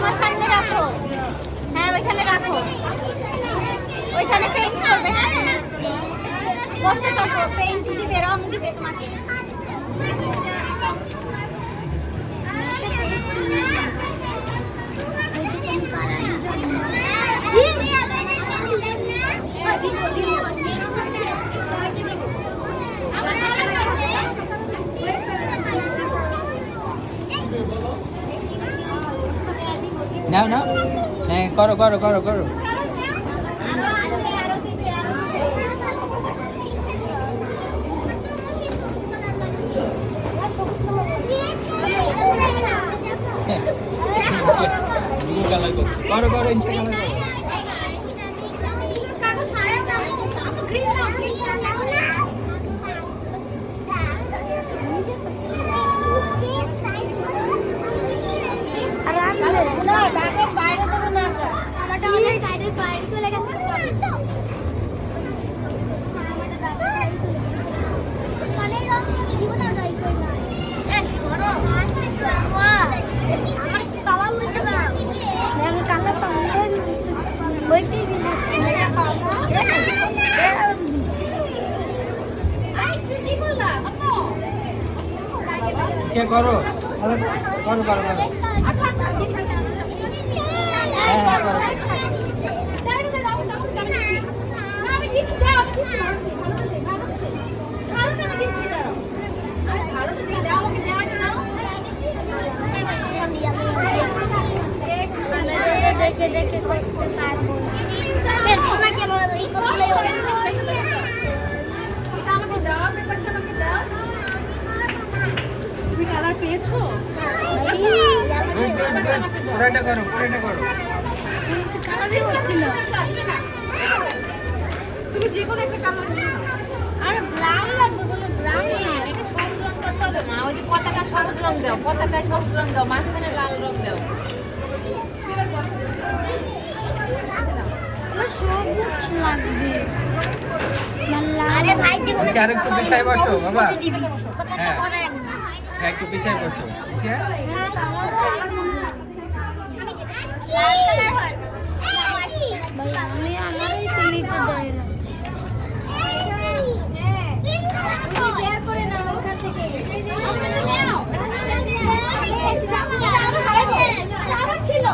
তোমার সামনে রাখো। হ্যাঁ ওইখানে রাখো, ওইখানে পেইন্ট করবে। হ্যাঁ বসে থাকো, পেইন্ট দিবে, রং দিবে তোমাকে। নাও নাও, হ্যাঁ করো করো করো করো। করো করো ইনশাআল্লাহ করো। বাইরে যাবে না, যা আমারটা অলরেডি টাইটেল বাইরে চলে গেছে। মানে রং দিব না, ট্রাই করি না। এ সরো, আমার কালার লইতে না, আমি কালার পাবো লইতে দিন। আই তুই কি বললা আপু? কে করো করো করো করো করো। দেখে দেখে করতে পারবো তুমি কালার পেয়েছো? পুরোটা করো পুরোটা করো। কালারই হচ্ছে না। তুমি যে কোনো একটা কালার নিও। আর ব্রাউন লাগবে, বলে ব্রাউন না, এটা সবুজ রং করতে হবে মা। ওই যে পতাকা সবুজ রং দাও, পতাকায় সবুজ রং দাও, মাঝখানে লাল রং দাও। আমার সবুজ লাগবে। আরে ভাই যে তুমি আর একটু পিছায় বসো বাবা। হ্যাঁ পরে একটু পিছায় বসো। পিছিয়ে আমি আমারই তো নিতে দেয় না। শেয়ার করে নাও ওখান থেকে। আমার ছিল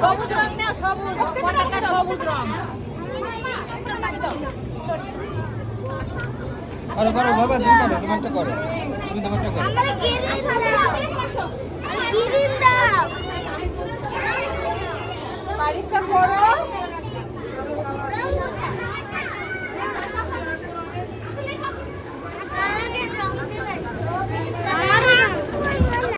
সবুজ রং নাও, সবুজ পতাকা, সবুজ রং। করো করো বাবা, তুমি করো তোমারটা করো, তুমি তোমারটা করো। আমার গ্রিন দাও।